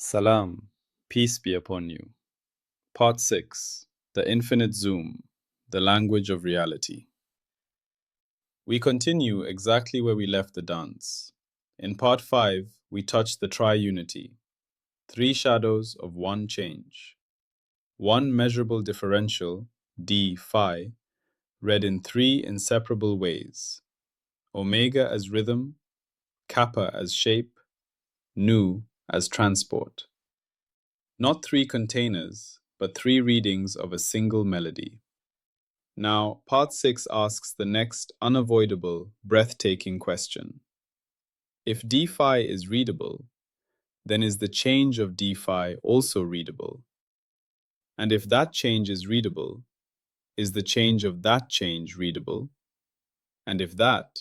Salam, peace be upon you. Part 6, The Infinite Zoom, the Language of Reality. We continue exactly where we left the dance. In Part 5, we touched the triunity, three shadows of one change. One measurable differential, d phi, read in three inseparable ways: omega as rhythm, kappa as shape, nu as transport. Not three containers, but three readings of a single melody. Now, Part 6 asks the next unavoidable, breathtaking question. If d phi is readable, then is the change of d phi also readable? And if that change is readable, is the change of that change readable? And if that,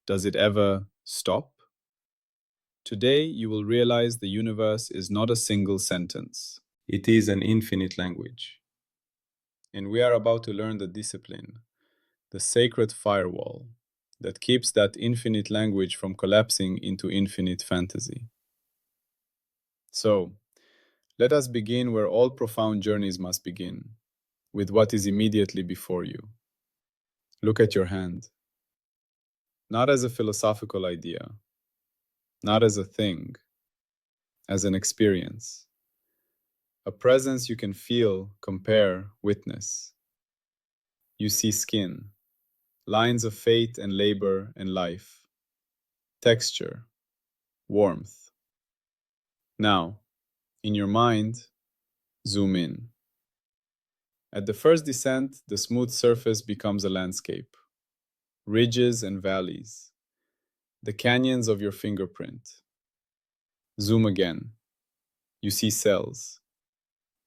does it ever stop? Today, you will realize the universe is not a single sentence. It is an infinite language. And we are about to learn the discipline, the sacred firewall, that keeps that infinite language from collapsing into infinite fantasy. So, let us begin where all profound journeys must begin, with what is immediately before you. Look at your hand. Not as a philosophical idea, not as a thing, as an experience. A presence you can feel, compare, witness. You see skin, lines of fate and labor and life, texture, warmth. Now, in your mind, zoom in. At the first descent, the smooth surface becomes a landscape. Ridges and valleys, the canyons of your fingerprint. Zoom again. You see cells.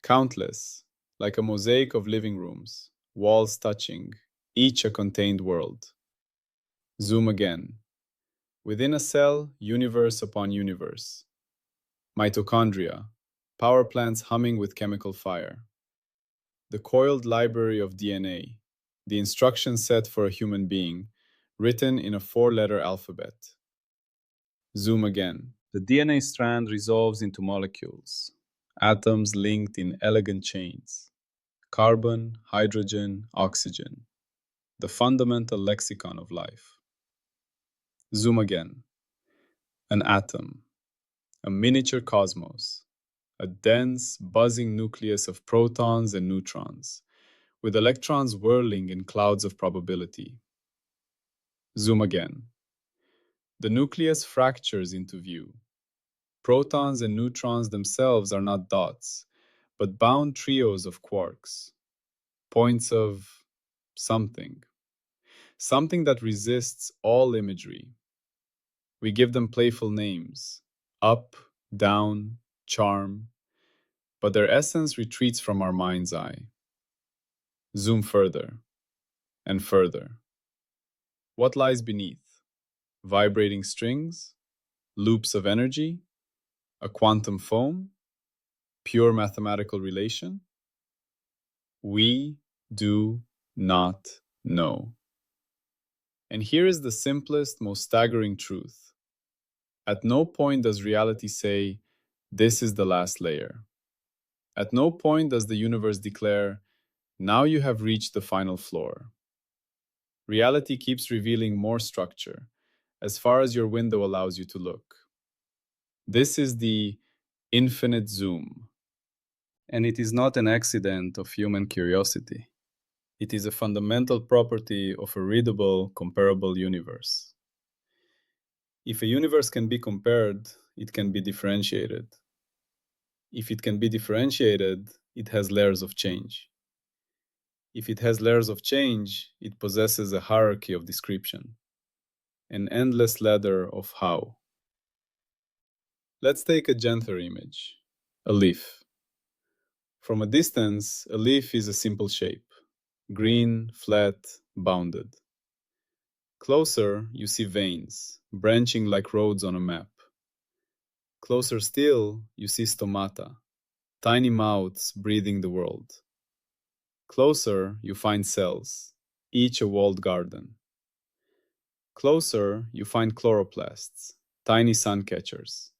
Countless, like a mosaic of living rooms, walls touching, each a contained world. Zoom again. Within a cell, universe upon universe. Mitochondria, power plants humming with chemical fire. The coiled library of DNA, the instruction set for a human being, written in a four-letter alphabet. Zoom again. The DNA strand resolves into molecules, atoms linked in elegant chains. Carbon, hydrogen, oxygen. The fundamental lexicon of life. Zoom again. An atom, a miniature cosmos, a dense, buzzing nucleus of protons and neutrons, with electrons whirling in clouds of probability. Zoom again. The nucleus fractures into view. Protons and neutrons themselves are not dots, but bound trios of quarks, points of something, something that resists all imagery. We give them playful names, up, down, charm, but their essence retreats from our mind's eye. Zoom further and further. What lies beneath? Vibrating strings? Loops of energy? A quantum foam? Pure mathematical relation? We do not know. And here is the simplest, most staggering truth. At no point does reality say, this is the last layer. At no point does the universe declare, now you have reached the final floor. Reality keeps revealing more structure, as far as your window allows you to look. This is the infinite zoom. And it is not an accident of human curiosity. It is a fundamental property of a readable, comparable universe. If a universe can be compared, it can be differentiated. If it can be differentiated, it has layers of change. If it has layers of change, it possesses a hierarchy of description, an endless ladder of how. Let's take a gentler image, a leaf. From a distance, a leaf is a simple shape, green, flat, bounded. Closer, you see veins, branching like roads on a map. Closer still, you see stomata, tiny mouths breathing the world. Closer, you find cells, each a walled garden. Closer, you find chloroplasts, tiny sun catchers.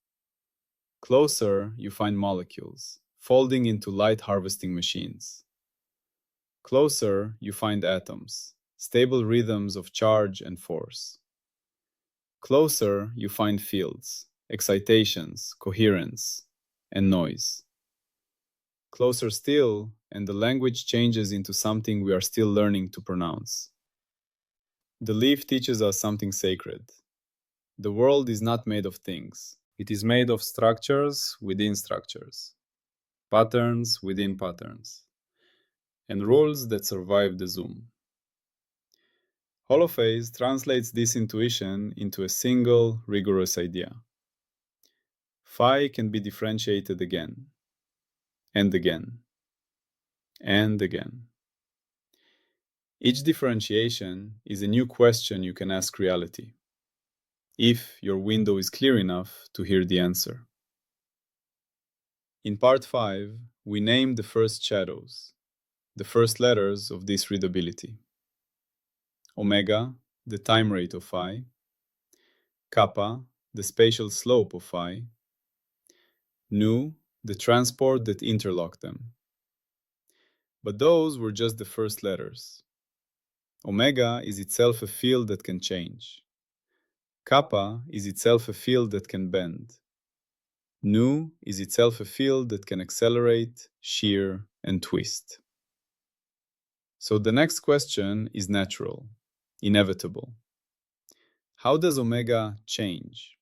Closer, you find molecules, folding into light harvesting machines. Closer, you find atoms, stable rhythms of charge and force. Closer, you find fields, excitations, coherence, and noise. Closer still, and the language changes into something we are still learning to pronounce. The leaf teaches us something sacred. The world is not made of things. It is made of structures within structures, patterns within patterns, and rules that survive the zoom. Holophase translates this intuition into a single, rigorous idea. Phi can be differentiated again, and again, and again. Each differentiation is a new question you can ask reality, if your window is clear enough to hear the answer. In part 5, we name the first shadows, the first letters of this readability. Omega, the time rate of phi. Kappa, the spatial slope of phi. Nu, the transport that interlocked them. But those were just the first letters. Omega is itself a field that can change. Kappa is itself a field that can bend. Nu is itself a field that can accelerate, shear, and twist. So the next question is natural, inevitable. How does omega change?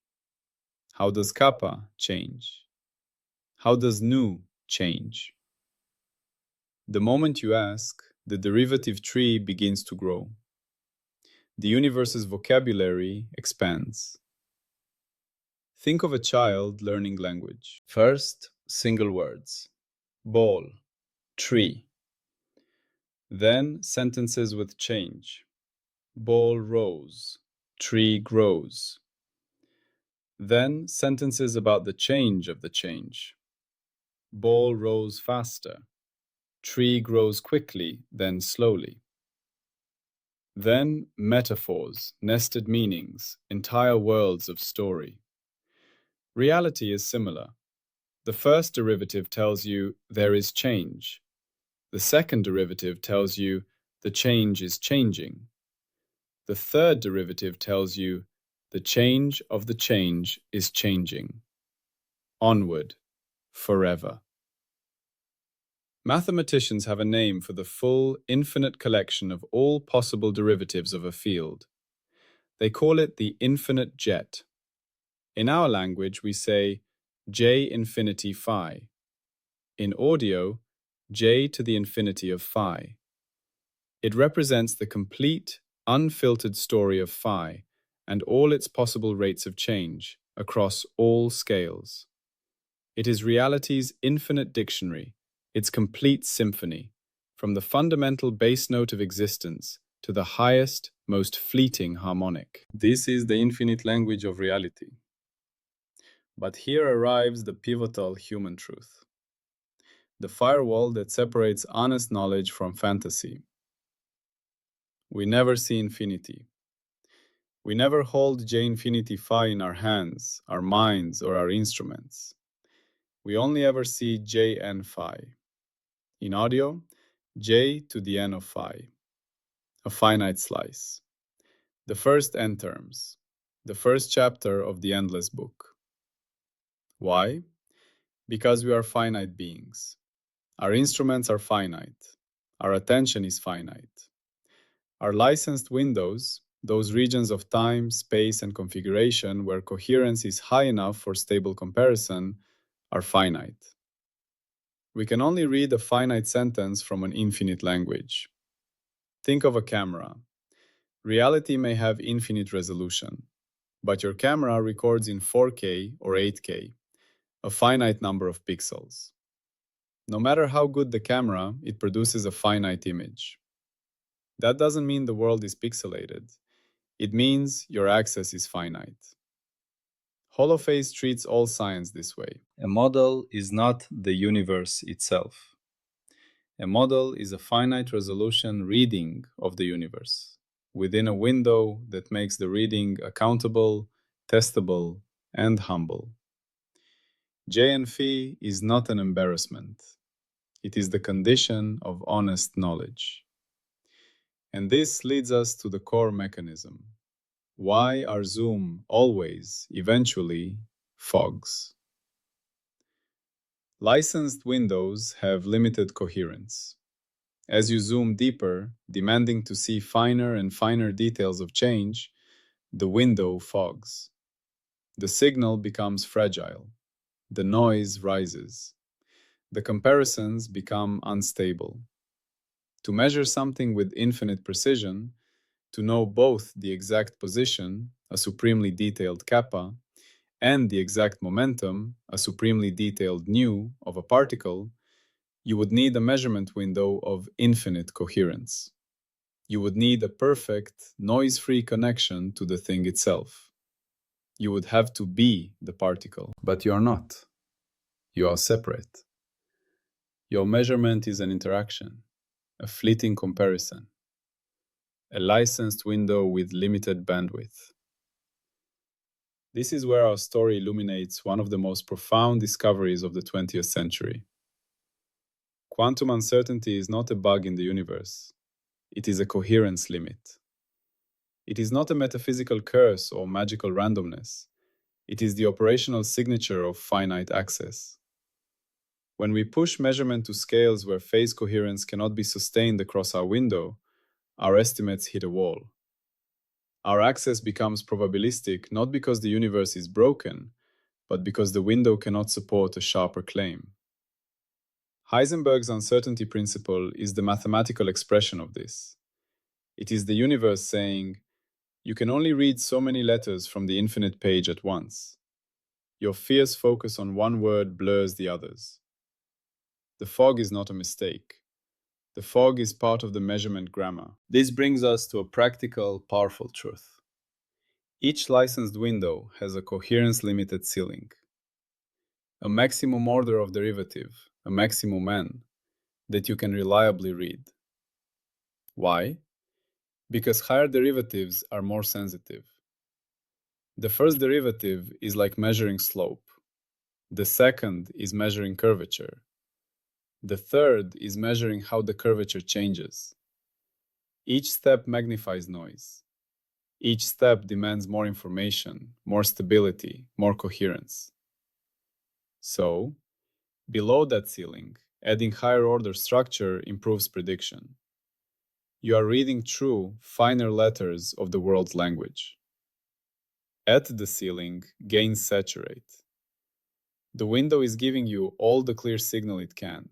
How does kappa change? How does nu change? The moment you ask, the derivative tree begins to grow. The universe's vocabulary expands. Think of a child learning language. First, single words. Ball, tree. Then sentences with change. Ball rose, tree grows. Then sentences about the change of the change. Ball rose faster. Tree grows quickly, then slowly. Then metaphors, nested meanings, entire worlds of story. Reality is similar. The first derivative tells you there is change. The second derivative tells you the change is changing. The third derivative tells you the change of the change is changing. Onward, forever. Mathematicians have a name for the full, infinite collection of all possible derivatives of a field. They call it the infinite jet. In our language, we say j infinity phi. In audio, j to the infinity of phi. It represents the complete, unfiltered story of phi and all its possible rates of change across all scales. It is reality's infinite dictionary, its complete symphony, from the fundamental bass note of existence to the highest, most fleeting harmonic. This is the infinite language of reality. But here arrives the pivotal human truth, the firewall that separates honest knowledge from fantasy. We never see infinity. We never hold J infinity phi in our hands, our minds, or our instruments. We only ever see Jn phi. In audio, J to the n of phi, a finite slice. The first n terms, the first chapter of the endless book. Why? Because we are finite beings. Our instruments are finite. Our attention is finite. Our licensed windows, those regions of time, space, and configuration where coherence is high enough for stable comparison, are finite. We can only read a finite sentence from an infinite language. Think of a camera. Reality may have infinite resolution, but your camera records in 4K or 8K, a finite number of pixels. No matter how good the camera, it produces a finite image. That doesn't mean the world is pixelated. It means your access is finite. Holophase treats all science this way. A model is not the universe itself. A model is a finite resolution reading of the universe within a window that makes the reading accountable, testable, and humble. J and phi is not an embarrassment. It is the condition of honest knowledge. And this leads us to the core mechanism. Why are Zoom always, eventually, fogs? Licensed windows have limited coherence. As you zoom deeper, demanding to see finer and finer details of change, the window fogs. The signal becomes fragile. The noise rises. The comparisons become unstable. To measure something with infinite precision, to know both the exact position, a supremely detailed kappa, and the exact momentum, a supremely detailed nu, of a particle, you would need a measurement window of infinite coherence. You would need a perfect, noise-free connection to the thing itself. You would have to be the particle. But you are not. You are separate. Your measurement is an interaction, a fleeting comparison, a licensed window with limited bandwidth. This is where our story illuminates one of the most profound discoveries of the 20th century. Quantum uncertainty is not a bug in the universe. It is a coherence limit. It is not a metaphysical curse or magical randomness. It is the operational signature of finite access. When we push measurement to scales where phase coherence cannot be sustained across our window, our estimates hit a wall. Our access becomes probabilistic not because the universe is broken, but because the window cannot support a sharper claim. Heisenberg's uncertainty principle is the mathematical expression of this. It is the universe saying, you can only read so many letters from the infinite page at once. Your fierce focus on one word blurs the others. The fog is not a mistake. The fog is part of the measurement grammar. This brings us to a practical, powerful truth. Each licensed window has a coherence-limited ceiling. A maximum order of derivative, a maximum n, that you can reliably read. Why? Because higher derivatives are more sensitive. The first derivative is like measuring slope. The second is measuring curvature. The third is measuring how the curvature changes. Each step magnifies noise. Each step demands more information, more stability, more coherence. So, below that ceiling, adding higher order structure improves prediction. You are reading true, finer letters of the world's language. At the ceiling, gains saturate. The window is giving you all the clear signal it can.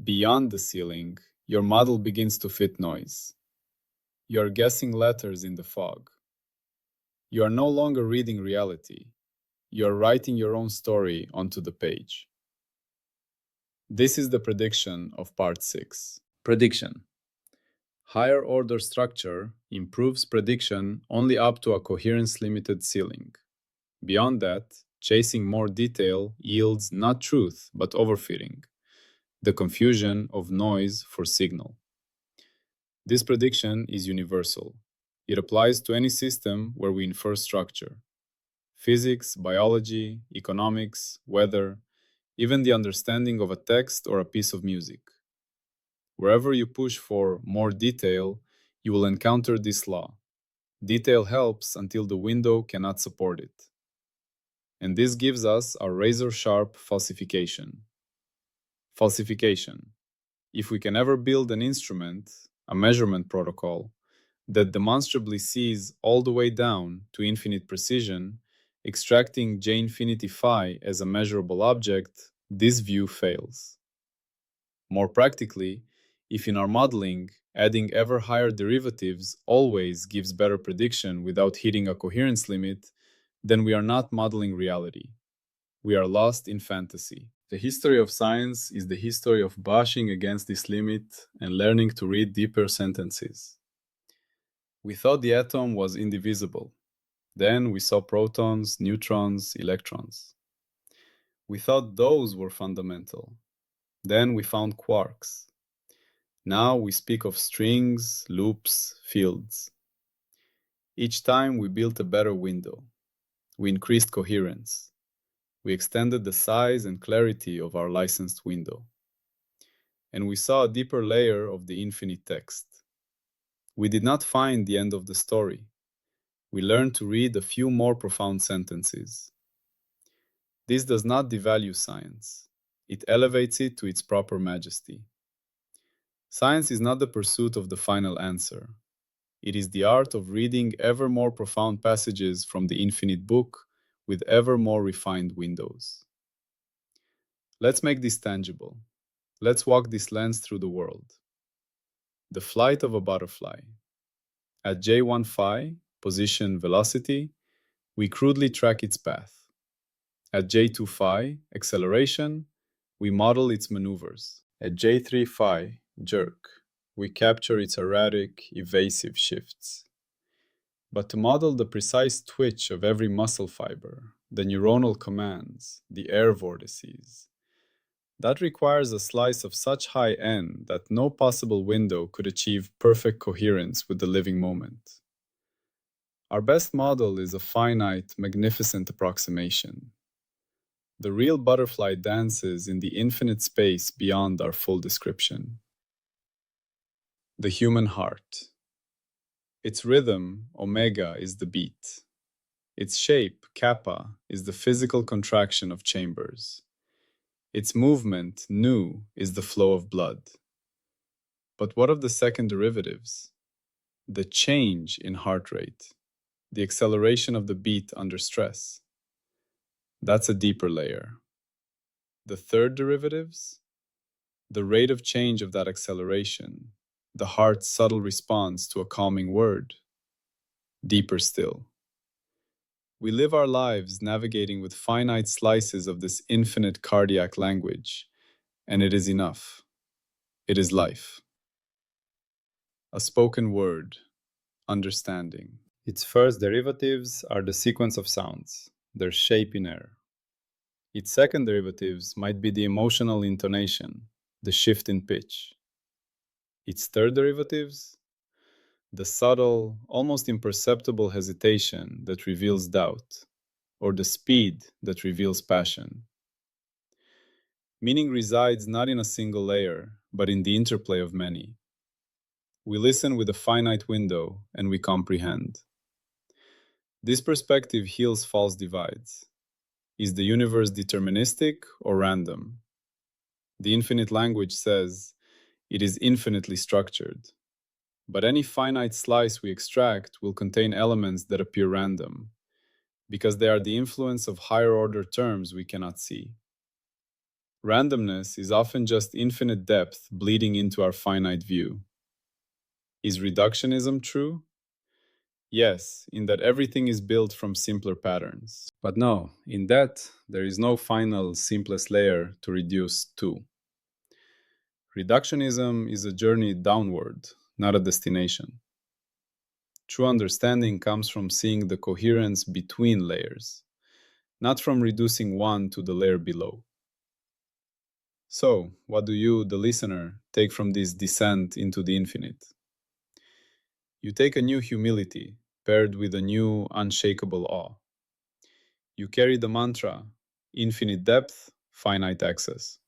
Beyond the ceiling, your model begins to fit noise. You are guessing letters in the fog. You are no longer reading reality. You are writing your own story onto the page. This is the prediction of part 6. Prediction. Higher order structure improves prediction only up to a coherence-limited ceiling. Beyond that, chasing more detail yields not truth but overfitting, the confusion of noise for signal. This prediction is universal. It applies to any system where we infer structure. Physics, biology, economics, weather, even the understanding of a text or a piece of music. Wherever you push for more detail, you will encounter this law. Detail helps until the window cannot support it. And this gives us our razor-sharp falsification. Falsification. If we can ever build an instrument, a measurement protocol, that demonstrably sees all the way down to infinite precision, extracting J infinity phi as a measurable object, this view fails. More practically, if in our modeling, adding ever higher derivatives always gives better prediction without hitting a coherence limit, then we are not modeling reality. We are lost in fantasy. The history of science is the history of brushing against this limit and learning to read deeper sentences. We thought the atom was indivisible. Then we saw protons, neutrons, electrons. We thought those were fundamental. Then we found quarks. Now we speak of strings, loops, fields. Each time we built a better window. We increased coherence. We extended the size and clarity of our licensed window. And we saw a deeper layer of the infinite text. We did not find the end of the story. We learned to read a few more profound sentences. This does not devalue science. It elevates it to its proper majesty. Science is not the pursuit of the final answer. It is the art of reading ever more profound passages from the infinite book with ever more refined windows. Let's make this tangible. Let's walk this lens through the world. The flight of a butterfly. At J1 phi, position velocity, we crudely track its path. At J2 phi, acceleration, we model its maneuvers. At J3 phi, jerk, we capture its erratic, evasive shifts. But to model the precise twitch of every muscle fiber, the neuronal commands, the air vortices, that requires a slice of such high N that no possible window could achieve perfect coherence with the living moment. Our best model is a finite, magnificent approximation. The real butterfly dances in the infinite space beyond our full description. The human heart. Its rhythm, omega, is the beat. Its shape, kappa, is the physical contraction of chambers. Its movement, nu, is the flow of blood. But what of the second derivatives? The change in heart rate, the acceleration of the beat under stress. That's a deeper layer. The third derivatives? The rate of change of that acceleration, the heart's subtle response to a calming word. Deeper still. We live our lives navigating with finite slices of this infinite cardiac language, and it is enough. It is life. A spoken word, understanding. Its first derivatives are the sequence of sounds, their shape in air. Its second derivatives might be the emotional intonation, the shift in pitch. Its third derivatives? The subtle, almost imperceptible hesitation that reveals doubt, or the speed that reveals passion. Meaning resides not in a single layer, but in the interplay of many. We listen with a finite window, and we comprehend. This perspective heals false divides. Is the universe deterministic or random? The infinite language says it is infinitely structured. But any finite slice we extract will contain elements that appear random, because they are the influence of higher-order terms we cannot see. Randomness is often just infinite depth bleeding into our finite view. Is reductionism true? Yes, in that everything is built from simpler patterns. But no, in that, there is no final, simplest layer to reduce to. Reductionism is a journey downward, not a destination. True understanding comes from seeing the coherence between layers, not from reducing one to the layer below. So, what do you, the listener, take from this descent into the infinite? You take a new humility, paired with a new, unshakable awe. You carry the mantra, infinite depth, finite access.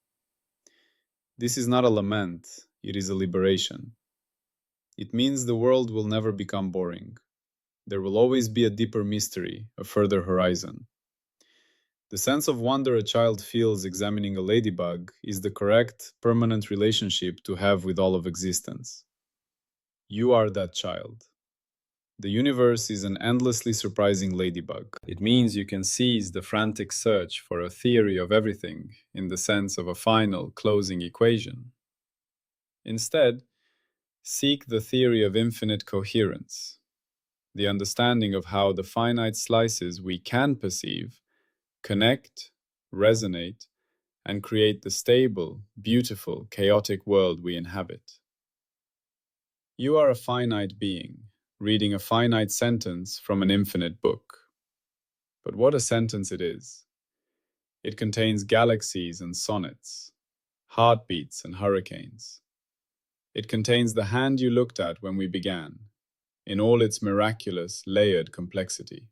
This is not a lament, it is a liberation. It means the world will never become boring. There will always be a deeper mystery, a further horizon. The sense of wonder a child feels examining a ladybug is the correct, permanent relationship to have with all of existence. You are that child. The universe is an endlessly surprising ladybug. It means you can seize the frantic search for a theory of everything in the sense of a final, closing equation. Instead, seek the theory of infinite coherence, the understanding of how the finite slices we can perceive connect, resonate, and create the stable, beautiful, chaotic world we inhabit. You are a finite being, reading a finite sentence from an infinite book. But what a sentence it is! It contains galaxies and sonnets, heartbeats and hurricanes. It contains the hand you looked at when we began, in all its miraculous, layered complexity.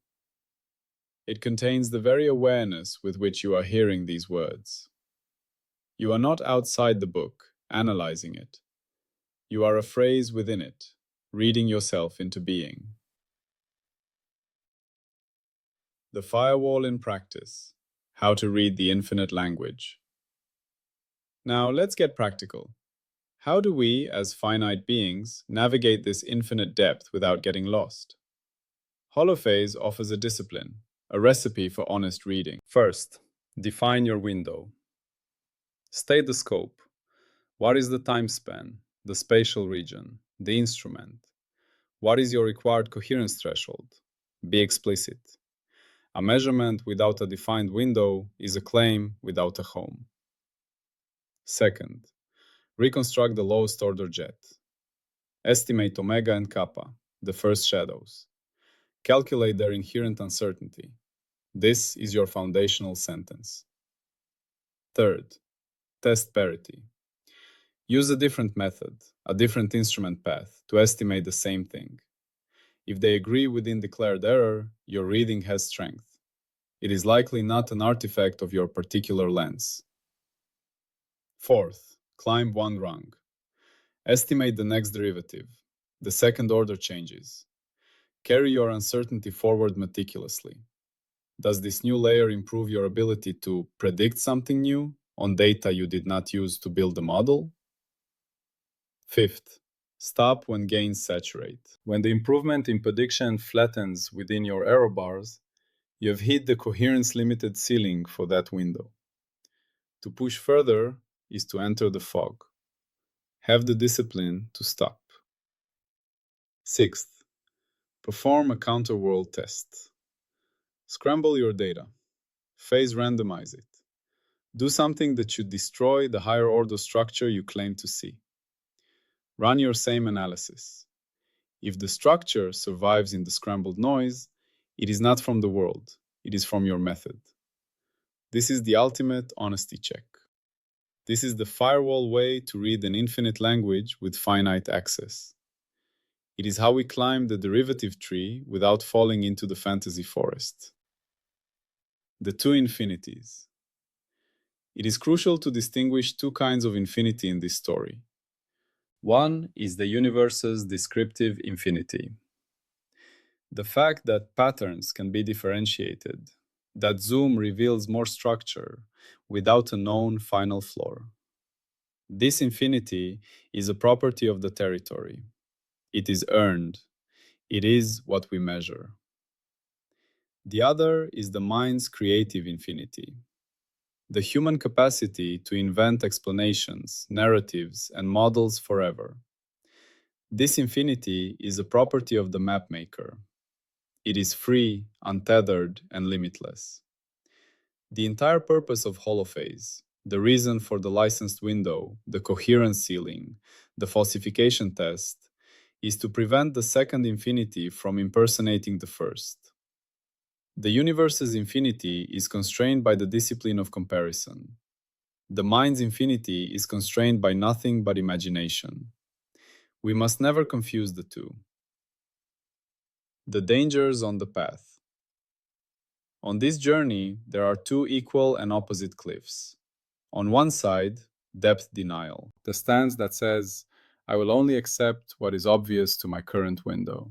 It contains the very awareness with which you are hearing these words. You are not outside the book, analyzing it. You are a phrase within it, reading yourself into being. The firewall in practice. How to read the infinite language. Now let's get practical. How do we, as finite beings, navigate this infinite depth without getting lost? Holophase offers a discipline, a recipe for honest reading. First, define your window. State the scope. What is the time span, the spatial region, the instrument? What is your required coherence threshold? Be explicit. A measurement without a defined window is a claim without a home. Second, reconstruct the lowest order jet. Estimate omega and kappa, the first shadows. Calculate their inherent uncertainty. This is your foundational sentence. Third, test parity. Use a different method, a different instrument path, to estimate the same thing. If they agree within declared error, your reading has strength. It is likely not an artifact of your particular lens. Fourth, climb one rung. Estimate the next derivative, the second order changes. Carry your uncertainty forward meticulously. Does this new layer improve your ability to predict something new on data you did not use to build the model? Fifth, stop when gains saturate. When the improvement in prediction flattens within your error bars, you have hit the coherence limited ceiling for that window. To push further is to enter the fog. Have the discipline to stop. Sixth, perform a counterworld test. Scramble your data. Phase randomize it. Do something that should destroy the higher order structure you claim to see. Run your same analysis. If the structure survives in the scrambled noise, it is not from the world, it is from your method. This is the ultimate honesty check. This is the firewall way to read an infinite language with finite access. It is how we climb the derivative tree without falling into the fantasy forest. The two infinities. It is crucial to distinguish two kinds of infinity in this story. One is the universe's descriptive infinity. The fact that patterns can be differentiated, that zoom reveals more structure without a known final floor. This infinity is a property of the territory. It is earned. It is what we measure. The other is the mind's creative infinity. The human capacity to invent explanations, narratives, and models forever. This infinity is a property of the mapmaker. It is free, untethered, and limitless. The entire purpose of Holophase, the reason for the licensed window, the coherence ceiling, the falsification test, is to prevent the second infinity from impersonating the first. The universe's infinity is constrained by the discipline of comparison. The mind's infinity is constrained by nothing but imagination. We must never confuse the two. The dangers on the path. On this journey, there are two equal and opposite cliffs. On one side, depth denial, the stance that says, I will only accept what is obvious to my current window.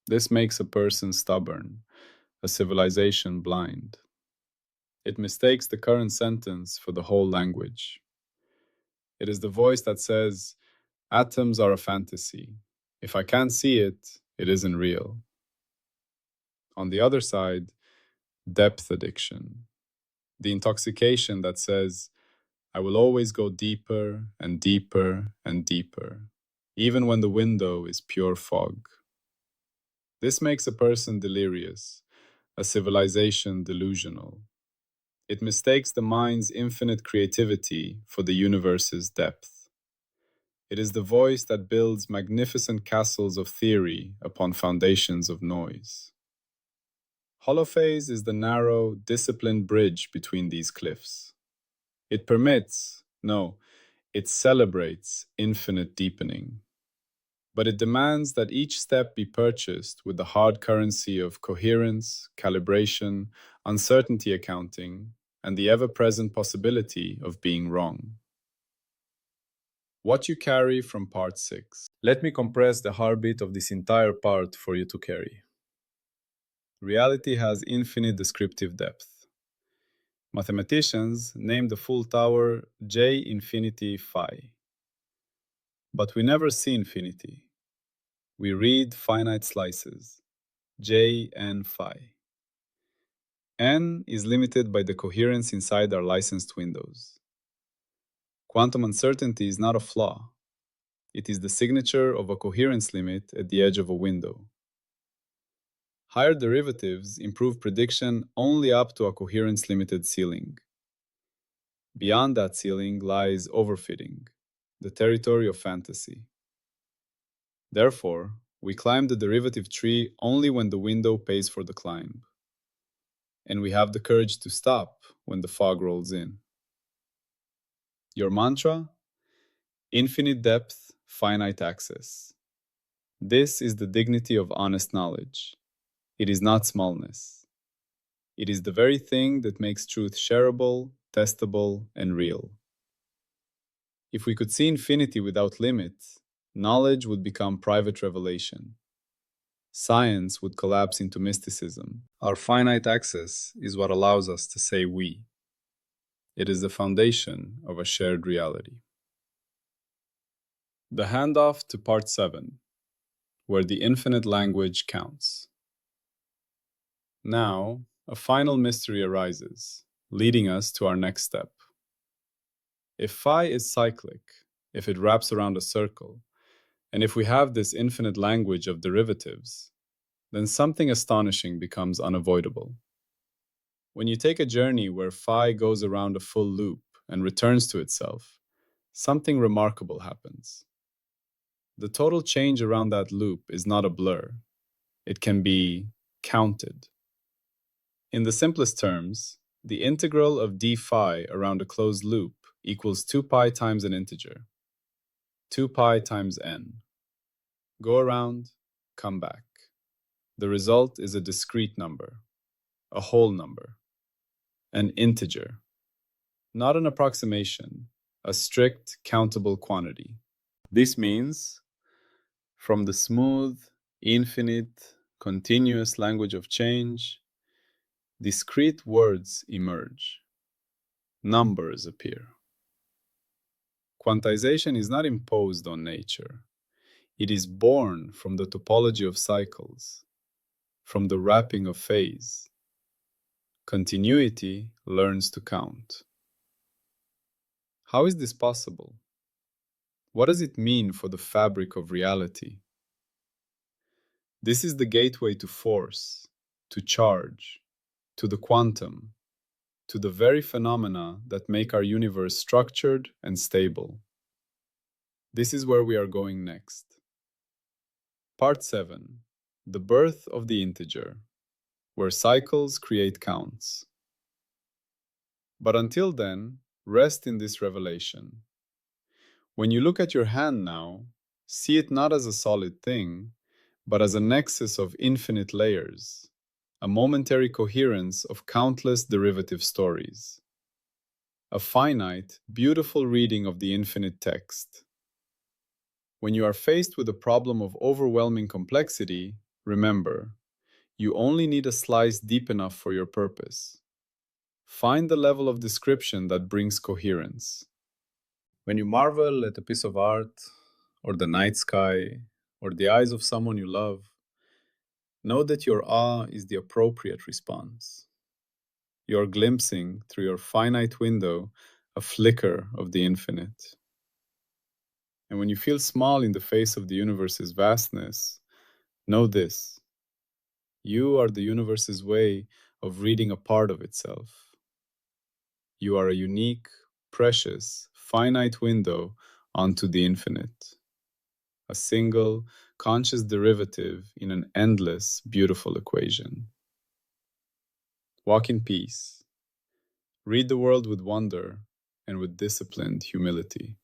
This makes a person stubborn, a civilization blind. It mistakes the current sentence for the whole language. It is the voice that says, atoms are a fantasy. If I can't see it, it isn't real. On the other side, depth addiction, the intoxication that says, I will always go deeper and deeper and deeper, even when the window is pure fog. This makes a person delirious, a civilization delusional. It mistakes the mind's infinite creativity for the universe's depth. It is the voice that builds magnificent castles of theory upon foundations of noise. Holophase is the narrow, disciplined bridge between these cliffs. It permits, no, it celebrates infinite deepening. but it demands that each step be purchased with the hard currency of coherence, calibration, uncertainty accounting, and the ever-present possibility of being wrong. What you carry from part 6. Let me compress the heartbeat of this entire part for you to carry. Reality has infinite descriptive depth. Mathematicians name the full tower J infinity phi. But we never see infinity. We read finite slices, J n phi. N is limited by the coherence inside our licensed windows. Quantum uncertainty is not a flaw. It is the signature of a coherence limit at the edge of a window. Higher derivatives improve prediction only up to a coherence-limited ceiling. Beyond that ceiling lies overfitting, the territory of fantasy. Therefore, we climb the derivative tree only when the window pays for the climb. And we have the courage to stop when the fog rolls in. Your mantra? Infinite depth, finite access. This is the dignity of honest knowledge. It is not smallness. It is the very thing that makes truth shareable, testable, and real. If we could see infinity without limits, knowledge would become private revelation. Science would collapse into mysticism. Our finite access is what allows us to say we. It is the foundation of a shared reality. The handoff to part 7, where the infinite language counts. Now, a final mystery arises, leading us to our next step. If phi is cyclic, if it wraps around a circle, and if we have this infinite language of derivatives, then something astonishing becomes unavoidable. When you take a journey where phi goes around a full loop and returns to itself, something remarkable happens. The total change around that loop is not a blur. It can be counted. In the simplest terms, the integral of d phi around a closed loop equals 2 pi times an integer, 2 pi times n. Go around, come back. The result is a discrete number, a whole number, an integer, not an approximation, a strict countable quantity. This means, from the smooth, infinite, continuous language of change, discrete words emerge. Numbers appear. Quantization is not imposed on nature. It is born from the topology of cycles, from the wrapping of phase. Continuity learns to count. How is this possible? What does it mean for the fabric of reality? This is the gateway to force, to charge, to the quantum, to the very phenomena that make our universe structured and stable. This is where we are going next. Part 7. The birth of the integer, where cycles create counts. But until then, rest in this revelation. When you look at your hand now, see it not as a solid thing, but as a nexus of infinite layers, a momentary coherence of countless derivative stories. A finite, beautiful reading of the infinite text. When you are faced with a problem of overwhelming complexity, remember, you only need a slice deep enough for your purpose. Find the level of description that brings coherence. When you marvel at a piece of art, or the night sky, or the eyes of someone you love, know that your awe is the appropriate response. You're glimpsing through your finite window a flicker of the infinite. And when you feel small in the face of the universe's vastness, know this. You are the universe's way of reading a part of itself. You are a unique, precious, finite window onto the infinite. A single, conscious derivative in an endless, beautiful equation. Walk in peace. Read the world with wonder and with disciplined humility.